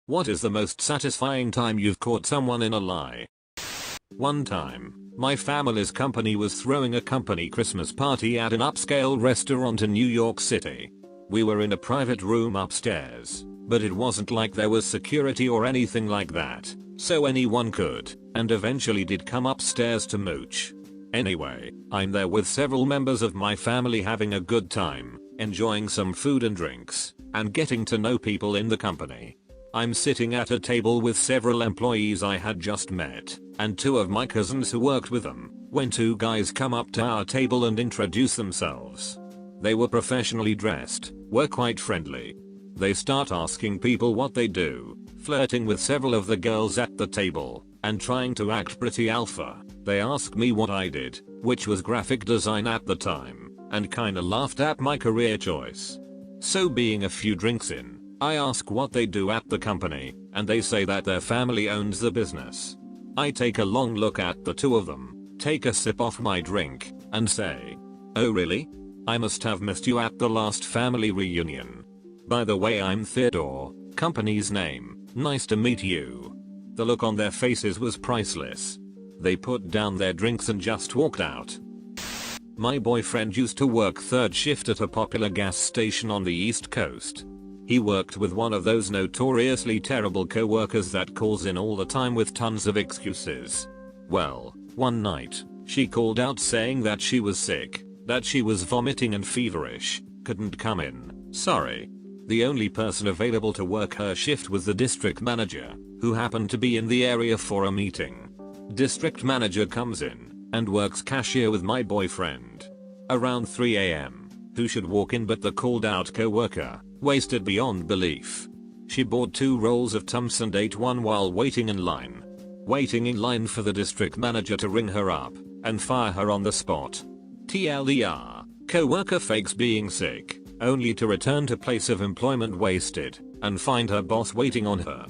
What is the most satisfying time you've caught someone in a lie? One time, my family's company was throwing a company Christmas party at an upscale restaurant in New York City. We were in a private room upstairs, but it wasn't like there was security or anything like that, so anyone could, and eventually did come upstairs to mooch. Anyway, I'm there with several members of my family having a good time, enjoying some food and drinks, and getting to know people in the company. I'm sitting at a table with several employees I had just met, and two of my cousins who worked with them, when two guys come up to our table and introduce themselves. They were professionally dressed, were quite friendly. They start asking people what they do, flirting with several of the girls at the table, and trying to act pretty alpha. They asked me what I did, which was graphic design at the time, and kinda laughed at my career choice. So being a few drinks in, I ask what they do at the company, and they say that their family owns the business. I take a long look at the two of them, take a sip off my drink, and say, "Oh really? I must have missed you at the last family reunion. By the way, I'm Theodore, company's name, nice to meet you." The look on their faces was priceless. They put down their drinks and just walked out. My boyfriend used to work third shift at a popular gas station on the East Coast. He worked with one of those notoriously terrible co-workers that calls in all the time with tons of excuses. Well, one night, she called out saying that she was sick, that she was vomiting and feverish, couldn't come in, sorry. The only person available to work her shift was the district manager, who happened to be in the area for a meeting. District manager comes in and works cashier with my boyfriend. Around 3 AM, who should walk in but the called out co-worker, wasted beyond belief. She bought 2 rolls of Tums and ate one while waiting in line. Waiting in line for the district manager to ring her up and fire her on the spot. TLDR, co-worker fakes being sick, only to return to place of employment wasted and find her boss waiting on her.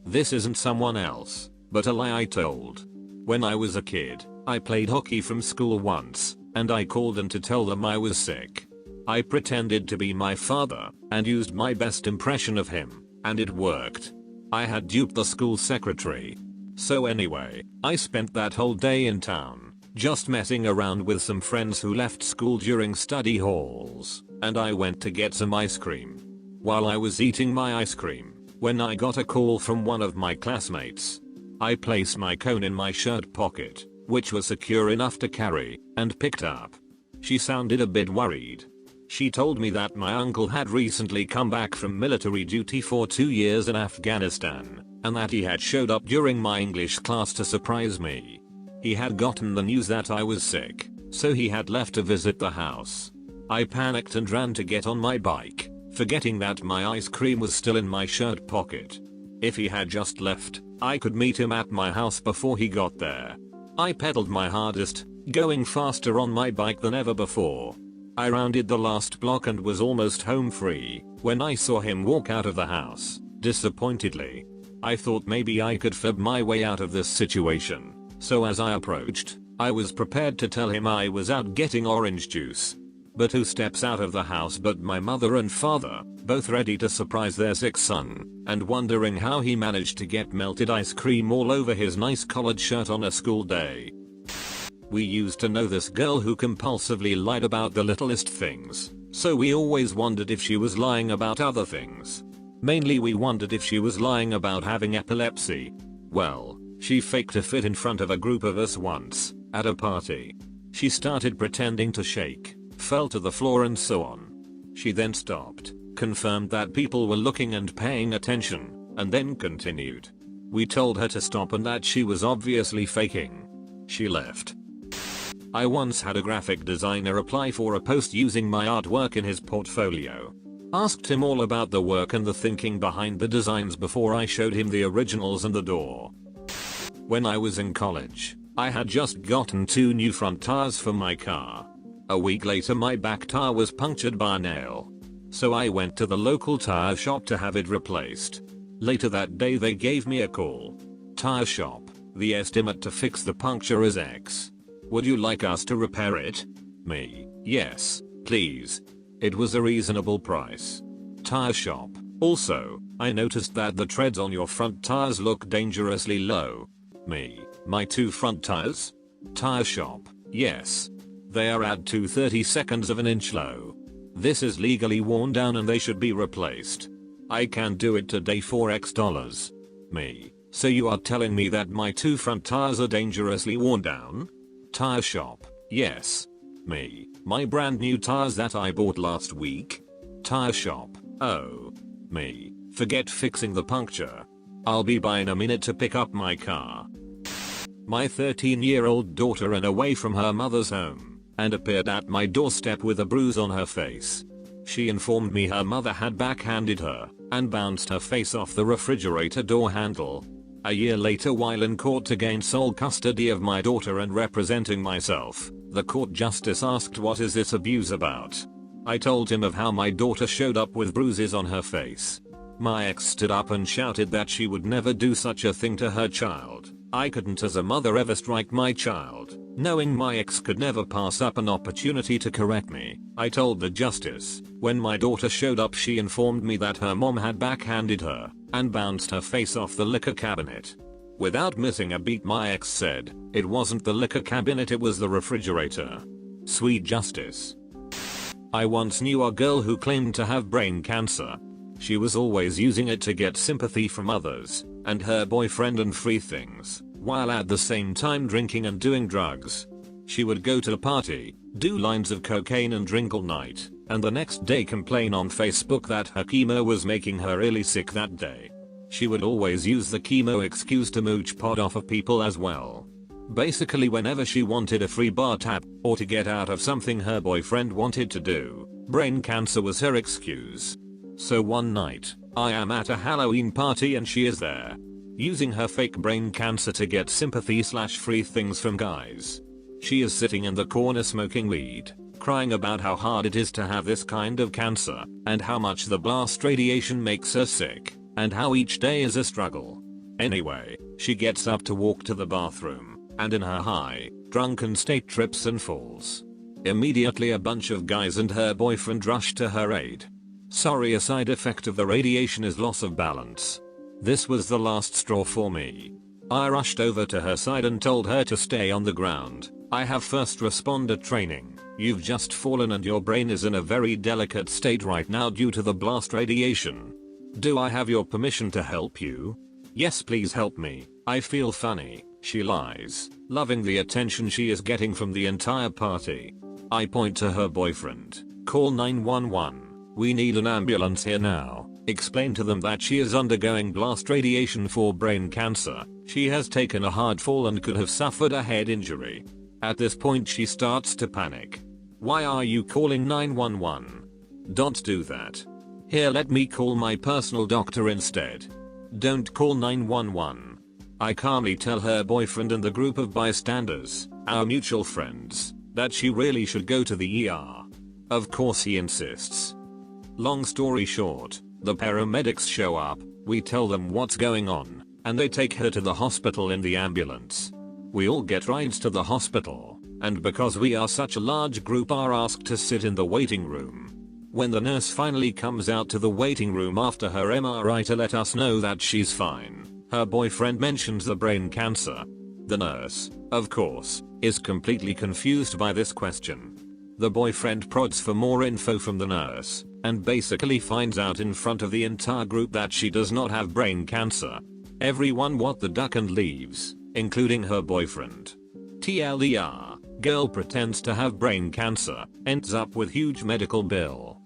This isn't someone else, but a lie I told. When I was a kid, I played hockey from school once, and I called them to tell them I was sick. I pretended to be my father and used my best impression of him, and it worked. I had duped the school secretary. So anyway, I spent that whole day in town, just messing around with some friends who left school during study halls, and I went to get some ice cream. While I was eating my ice cream, when I got a call from one of my classmates. I placed my cone in my shirt pocket, which was secure enough to carry, and picked up. She sounded a bit worried. She told me that my uncle had recently come back from military duty for 2 years in Afghanistan, and that he had showed up during my English class to surprise me. He had gotten the news that I was sick, so he had left to visit the house. I panicked and ran to get on my bike, forgetting that my ice cream was still in my shirt pocket. If he had just left, I could meet him at my house before he got there. I pedaled my hardest, going faster on my bike than ever before. I rounded the last block and was almost home free when I saw him walk out of the house, disappointedly. I thought maybe I could fib my way out of this situation, so as I approached, I was prepared to tell him I was out getting orange juice. But who steps out of the house but my mother and father, both ready to surprise their sick son, and wondering how he managed to get melted ice cream all over his nice collared shirt on a school day. We used to know this girl who compulsively lied about the littlest things, so we always wondered if she was lying about other things. Mainly we wondered if she was lying about having epilepsy. Well, she faked a fit in front of a group of us once, at a party. She started pretending to shake, fell to the floor and so on. She then stopped, confirmed that people were looking and paying attention, and then continued. We told her to stop and that she was obviously faking. She left. I once had a graphic designer apply for a post using my artwork in his portfolio. Asked him all about the work and the thinking behind the designs before I showed him the originals and the door. When I was in college, I had just gotten 2 new front tires for my car. A week later my back tire was punctured by a nail. So I went to the local tire shop to have it replaced. Later that day they gave me a call. Tire shop, the estimate to fix the puncture is X. Would you like us to repair it? Me, yes, please. It was a reasonable price. Tire shop, Also, I noticed that the treads on your front tires look dangerously low. Me. My 2 front tires? Tire shop. Yes. They are at 2/32 of an inch low. This is legally worn down and they should be replaced. I can do it today for X dollars. Me. So you are telling me that my 2 front tires are dangerously worn down? Tire shop. Yes. Me. My brand new tires that I bought last week? Tire shop. Oh. Me. Forget fixing the puncture. I'll be by in a minute to pick up my car. My 13-year-old daughter ran away from her mother's home and appeared at my doorstep with a bruise on her face. She informed me her mother had backhanded her and bounced her face off the refrigerator door handle. A year later, while in court to gain sole custody of my daughter and representing myself, the court justice asked, "What is this abuse about?" I told him of how my daughter showed up with bruises on her face. My ex stood up and shouted that she would never do such a thing to her child. I couldn't as a mother ever strike my child. Knowing my ex could never pass up an opportunity to correct me, I told the justice. When my daughter showed up, she informed me that her mom had backhanded her and bounced her face off the liquor cabinet. Without missing a beat, my ex said, "It wasn't the liquor cabinet, it was the refrigerator." Sweet justice. I once knew a girl who claimed to have brain cancer. She was always using it to get sympathy from others and her boyfriend and free things, while at the same time drinking and doing drugs. She would go to a party, do lines of cocaine and drink all night, and the next day complain on Facebook that her chemo was making her really sick that day. She would always use the chemo excuse to mooch pot off of people as well. Basically, whenever she wanted a free bar tab or to get out of something her boyfriend wanted to do, brain cancer was her excuse. So one night, I am at a Halloween party and she is there, using her fake brain cancer to get sympathy/free things from guys. She is sitting in the corner smoking weed, crying about how hard it is to have this kind of cancer, and how much the blast radiation makes her sick, and how each day is a struggle. Anyway, she gets up to walk to the bathroom, and in her high, drunken state trips and falls. Immediately a bunch of guys and her boyfriend rush to her aid. Sorry, a side effect of the radiation is loss of balance. This was the last straw for me. I rushed over to her side and told her to stay on the ground. I have first responder training. You've just fallen and your brain is in a very delicate state right now due to the blast radiation. Do I have your permission to help you? Yes, please help me. I feel funny, she lies, loving the attention she is getting from the entire party. I point to her boyfriend. Call 911. We need an ambulance here now. Explain to them that she is undergoing blast radiation for brain cancer. She has taken a hard fall and could have suffered a head injury. At this point she starts to panic. Why are you calling 911? Don't do that. Here, let me call my personal doctor instead. Don't call 911. I calmly tell her boyfriend and the group of bystanders, our mutual friends, that she really should go to the ER. Of course he insists. Long story short, the paramedics show up, we tell them what's going on, and they take her to the hospital in the ambulance. We all get rides to the hospital, and because we are such a large group are asked to sit in the waiting room. When the nurse finally comes out to the waiting room after her MRI to let us know that she's fine, her boyfriend mentions the brain cancer. The nurse, of course, is completely confused by this question. The boyfriend prods for more info from the nurse, and basically finds out in front of the entire group that she does not have brain cancer. Everyone what the duck and leaves, including her boyfriend. TLDR, girl pretends to have brain cancer, ends up with huge medical bill.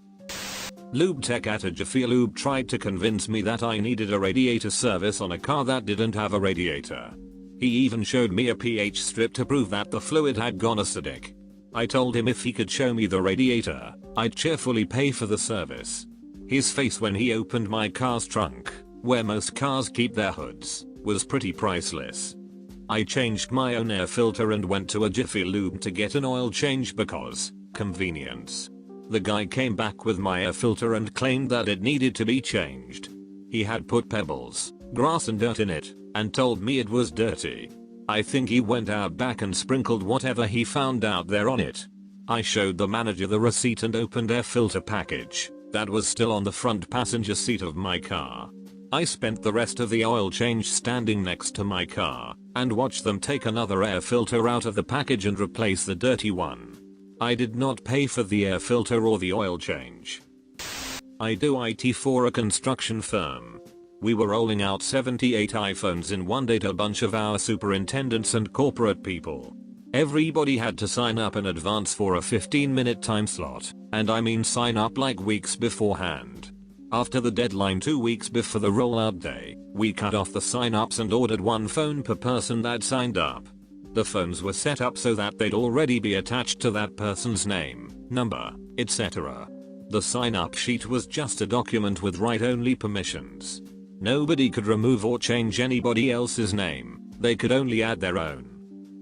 Lube tech at a Jiffy Lube tried to convince me that I needed a radiator service on a car that didn't have a radiator. He even showed me a pH strip to prove that the fluid had gone acidic. I told him if he could show me the radiator, I'd cheerfully pay for the service. His face when he opened my car's trunk, where most cars keep their hoods, was pretty priceless. I changed my own air filter and went to a Jiffy Lube to get an oil change because, convenience. The guy came back with my air filter and claimed that it needed to be changed. He had put pebbles, grass and dirt in it, and told me it was dirty. I think he went out back and sprinkled whatever he found out there on it. I showed the manager the receipt and opened air filter package. that was still on the front passenger seat of my car. I spent the rest of the oil change standing next to my car and watched them take another air filter out of the package and replace the dirty one. I did not pay for the air filter or the oil change. I do IT for a construction firm. We were rolling out 78 iPhones in one day to a bunch of our superintendents and corporate people. Everybody had to sign up in advance for a 15-minute time slot, and I mean sign up like weeks beforehand. After the deadline 2 weeks before the rollout day, we cut off the sign-ups and ordered one phone per person that signed up. The phones were set up so that they'd already be attached to that person's name, number, etc. The sign-up sheet was just a document with write-only permissions. Nobody could remove or change anybody else's name, they could only add their own.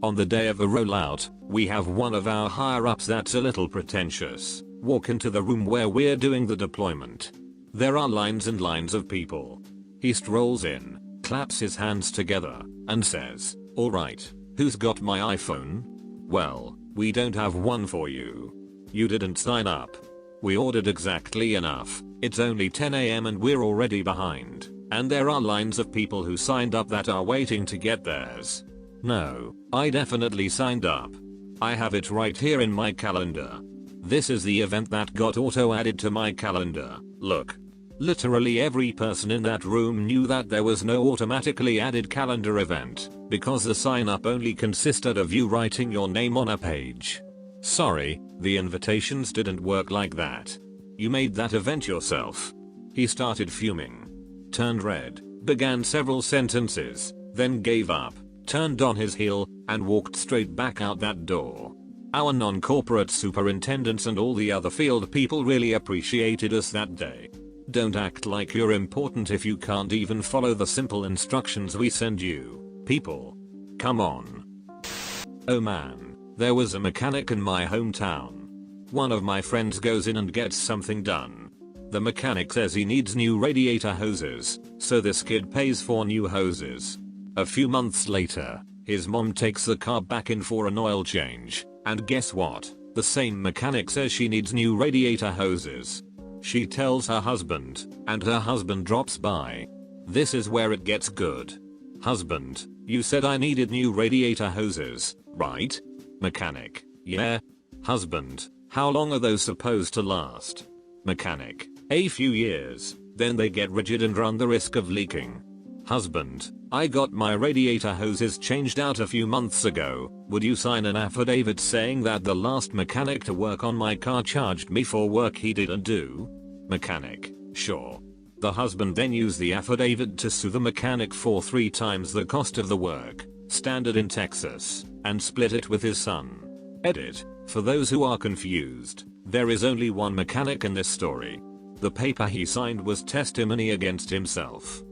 On the day of the rollout, we have one of our higher-ups that's a little pretentious walk into the room where we're doing the deployment. There are lines and lines of people. He strolls in, claps his hands together, and says, "Alright, who's got my iPhone? Well, we don't have one for you. You didn't sign up. We ordered exactly enough. It's only 10 AM and we're already behind, and there are lines of people who signed up that are waiting to get theirs." No, I definitely signed up. I have it right here in my calendar. This is the event that got auto-added to my calendar, look. Literally every person in that room knew that there was no automatically added calendar event, because the sign-up only consisted of you writing your name on a page. Sorry, the invitations didn't work like that. You made that event yourself. He started fuming. Turned red, began several sentences, then gave up, turned on his heel, and walked straight back out that door. Our non-corporate superintendents and all the other field people really appreciated us that day. Don't act like you're important if you can't even follow the simple instructions we send you, people. Come on. Oh man, there was a mechanic in my hometown. One of my friends goes in and gets something done. The mechanic says he needs new radiator hoses, so this kid pays for new hoses. A few months later, his mom takes the car back in for an oil change, and guess what? The same mechanic says she needs new radiator hoses. She tells her husband, and her husband drops by. This is where it gets good. Husband, you said I needed new radiator hoses, right? Mechanic, yeah. Husband, how long are those supposed to last? Mechanic, a few years, then they get rigid and run the risk of leaking. Husband, I got my radiator hoses changed out a few months ago. Would you sign an affidavit saying that the last mechanic to work on my car charged me for work he didn't do? Mechanic, sure. The husband then used the affidavit to sue the mechanic for 3 times the cost of the work, standard in Texas, and split it with his son. Edit, for those who are confused, there is only one mechanic in this story. The paper he signed was testimony against himself.